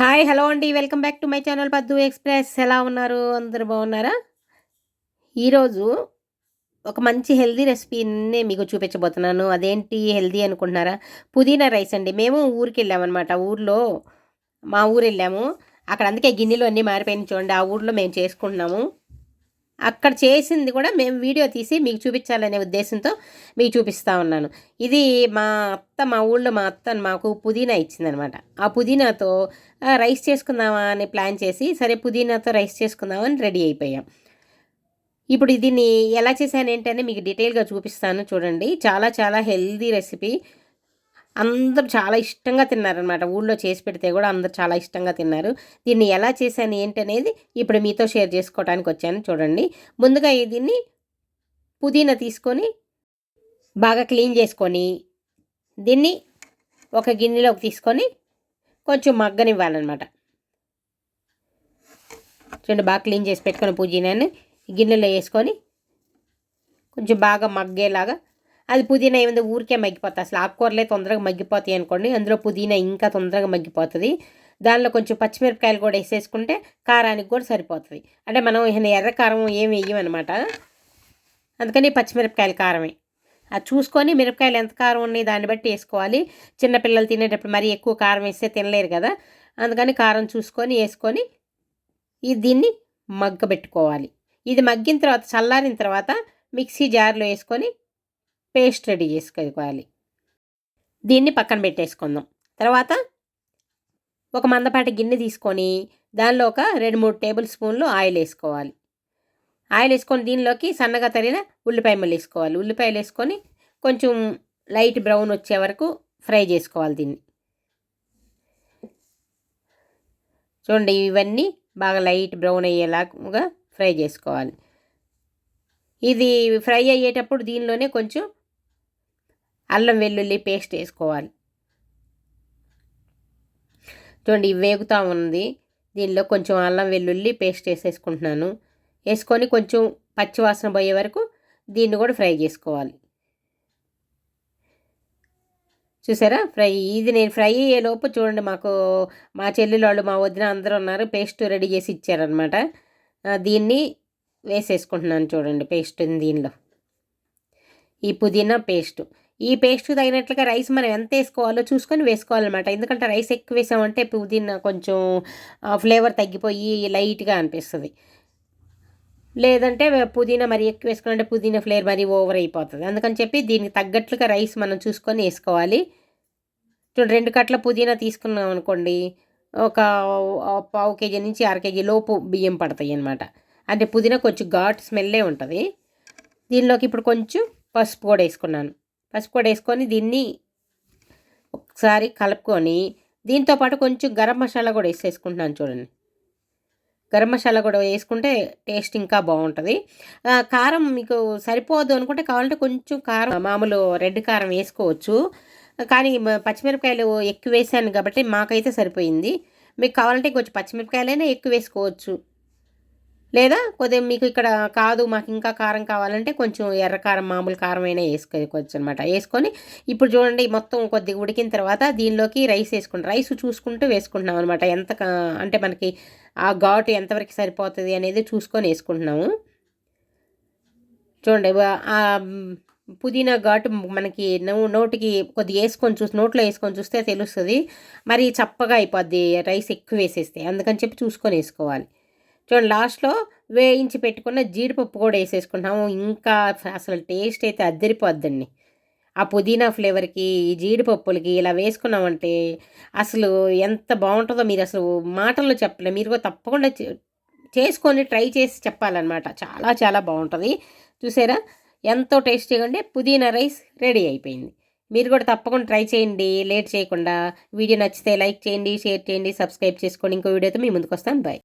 Hi hello అండి, welcome back to my channel పద్దు express. ఎలా ఉన్నారు? అందరూ బాగున్నారా? ఈరోజు ఒక మంచి హెల్దీ రెసిపీని మీకు చూపించబోతున్నాను. అదేంటి హెల్దీ అనుకుంటున్నారా? పుదీనా రైస్ అండి. మేము ఊరికి వెళ్ళామన్నమాట. మా ఊరు వెళ్ళాము. అక్కడ అందుకే గిన్నెలు అన్నీ మారిపోయినాయి చూడండి. ఆ ఊర్లో మేము చేసుకుంటున్నాము. అక్కడ చేసింది కూడా మేము వీడియో తీసి మీకు చూపించాలనే ఉద్దేశంతో మీకు చూపిస్తూ ఉన్నాను. ఇది మా ఊళ్ళో మా అత్త మాకు పుదీనా ఇచ్చిందనమాట. ఆ పుదీనాతో రైస్ చేసుకుందామా అని ప్లాన్ చేసి, సరే పుదీనాతో రైస్ చేసుకుందామని రెడీ అయిపోయాం. ఇప్పుడు దీన్ని ఎలా చేశాను ఏంటని మీకు డీటెయిల్గా చూపిస్తాను చూడండి. చాలా చాలా హెల్దీ రెసిపీ. అందరూ చాలా ఇష్టంగా తిన్నారనమాట. ఊళ్ళో చేసి పెడితే కూడా అందరూ చాలా ఇష్టంగా తిన్నారు. దీన్ని ఎలా చేశాను ఏంటనేది ఇప్పుడు మీతో షేర్ చేసుకోవడానికి వచ్చాను చూడండి. ముందుగా దీన్ని పుదీనా తీసుకొని బాగా క్లీన్ చేసుకొని దీన్ని ఒక గిన్నెలోకి తీసుకొని కొంచెం మగ్గనివ్వాలన్నమాట. చూడండి, బాగా క్లీన్ చేసి పెట్టుకుని పుదీనాని గిన్నెలో వేసుకొని కొంచెం బాగా మగ్గేలాగా, అది పుదీనా ఏమైంది ఊరికే మగ్గిపోతుంది. అసలు ఆకుకూరలే తొందరగా మగ్గిపోతాయి అనుకోండి, అందులో పుదీనా ఇంకా తొందరగా మగ్గిపోతుంది. దానిలో కొంచెం పచ్చిమిరపకాయలు కూడా వేసేసుకుంటే కారానికి కూడా సరిపోతుంది. అంటే మనం ఎర్ర కారం ఏమి వేయమన్నమాట, అందుకని పచ్చిమిరపకాయల కారమే. అది చూసుకొని మిరపకాయలు ఎంత కారం ఉన్నాయి దాన్ని బట్టి వేసుకోవాలి. చిన్నపిల్లలు తినేటప్పుడు మరీ ఎక్కువ కారం వేస్తే తినలేరు కదా, అందుకని కారం చూసుకొని వేసుకొని దీన్ని మగ్గబెట్టుకోవాలి. ఇది మగ్గిన తర్వాత చల్లారిన తర్వాత మిక్సీ జార్లో వేసుకొని పేస్ట్ రెడీ చేసుకోవాలి. దీన్ని పక్కన పెట్టేసుకుందాం. తర్వాత ఒక మందపాటి గిన్నె తీసుకొని దానిలో ఒక 2-3 టేబుల్ స్పూన్లు ఆయిల్ వేసుకోవాలి. ఆయిల్ వేసుకొని దీనిలోకి సన్నగా తరిగిన ఉల్లిపాయ ముక్కలు వేసుకోవాలి. ఉల్లిపాయలు వేసుకొని కొంచెం లైట్ బ్రౌన్ వచ్చే వరకు ఫ్రై చేసుకోవాలి. దీన్ని చూడండి, ఇవన్నీ బాగా లైట్ బ్రౌన్ అయ్యేలాగా ఫ్రై చేసుకోవాలి. ఇది ఫ్రై అయ్యేటప్పుడు దీనిలోనే కొంచెం అల్లం వెల్లుల్లి పేస్ట్ వేసుకోవాలి. చూడండి, వేగుతూ ఉంది. దీనిలో కొంచెం అల్లం వెల్లుల్లి పేస్ట్ వేసేసుకుంటున్నాను. వేసుకొని కొంచెం పచ్చివాసన పోయే వరకు దీన్ని కూడా ఫ్రై చేసుకోవాలి. చూసారా ఇది నేను ఫ్రై అయ్యేలోపు చూడండి, మా చెల్లెలు వాళ్ళు మా వదిన అందరూ ఉన్నారు, పేస్ట్ రెడీ చేసి ఇచ్చారనమాట. దీన్ని వేసేసుకుంటున్నాను చూడండి. పేస్ట్ దీనిలో ఈ పుదీనా ఈ పేస్ట్ తగినట్లుగా రైస్ మనం ఎంత వేసుకోవాలో చూసుకొని వేసుకోవాలన్నమాట. ఎందుకంటే రైస్ ఎక్కువ వేసామంటే పుదీనా కొంచెం ఫ్లేవర్ తగ్గిపోయి లైట్గా అనిపిస్తుంది. లేదంటే పుదీనా మరి ఎక్కువ వేసుకుంటే పుదీనా ఫ్లేవర్ మరీ ఓవర్ అయిపోతుంది. అందుకని చెప్పి దీనికి తగ్గట్లుగా రైస్ మనం చూసుకొని వేసుకోవాలి. చూడండి, 2 కట్టల పుదీనా తీసుకున్నాం అనుకోండి, ఒక పావు కేజీ నుంచి 1/2 కేజీ లోపు బియ్యం పడతాయి అన్నమాట. అంటే పుదీనా కొంచెం ఘాట్ స్మెల్లే ఉంటుంది. దీనిలోకి ఇప్పుడు కొంచెం పసుపు కూడా వేసుకున్నాను. పసుపు కూడా వేసుకొని దీన్ని ఒకసారి కలుపుకొని దీంతోపాటు కొంచెం గరం మసాలా కూడా వేసేసుకుంటున్నాను చూడండి. గరం మసాలా కూడా వేసుకుంటే టేస్ట్ ఇంకా బాగుంటుంది. కారం మీకు సరిపోదు అనుకుంటే కావాలంటే కొంచెం కారం మామూలు రెడ్ కారం వేసుకోవచ్చు. కానీ పచ్చిమిరపకాయలు ఎక్కువ వేసాను కాబట్టి మాకైతే సరిపోయింది. మీకు కావాలంటే కొంచెం పచ్చిమిరపకాయలైనా ఎక్కువ వేసుకోవచ్చు. లేదా కొద్దిగా మీకు ఇక్కడ కాదు మాకు ఇంకా కారం కావాలంటే కొంచెం ఎర్ర కారం మామూలు కారం అయినా వేసుకోవచ్చు అనమాట. వేసుకొని ఇప్పుడు చూడండి, మొత్తం కొద్దిగా ఉడికిన తర్వాత దీనిలోకి రైస్ రైస్ చూసుకుంటూ వేసుకుంటున్నాం అనమాట. అంటే మనకి ఆ ఘాటు ఎంతవరకు సరిపోతుంది అనేది చూసుకొని వేసుకుంటున్నాము. చూడండి, ఆ పుదీనా ఘాటు మనకి నోటికి కొద్దిగా నోట్లో వేసుకొని చూస్తే తెలుస్తుంది. మరి చప్పగా అయిపోద్ది రైస్ ఎక్కువ వేసేస్తే, అందుకని చెప్పి చూసుకొని వేసుకోవాలి. చూడండి, లాస్ట్లో వేయించి పెట్టుకున్న జీడిపప్పు కూడా వేసేసుకుంటాము. ఇంకా అసలు టేస్ట్ అయితే అద్దరిపోద్దండి. ఆ పుదీనా ఫ్లేవర్కి ఈ జీడిపప్పులకి ఇలా వేసుకున్నామంటే అసలు ఎంత బాగుంటుందో మీరు అసలు మాటల్లో చెప్పలే. మీరు కూడా తప్పకుండా చేసుకొని ట్రై చేసి చెప్పాలన్నమాట. చాలా చాలా బాగుంటుంది. చూసారా, ఎంతో టేస్టీగా ఉండే పుదీనా రైస్ రెడీ అయిపోయింది. మీరు కూడా తప్పకుండా ట్రై చేయండి లేట్ చేయకుండా. వీడియో నచ్చితే లైక్ చేయండి, షేర్ చేయండి, సబ్స్క్రైబ్ చేసుకోండి. ఇంకో వీడియోతో మీ ముందుకు వస్తాను. బాయ్.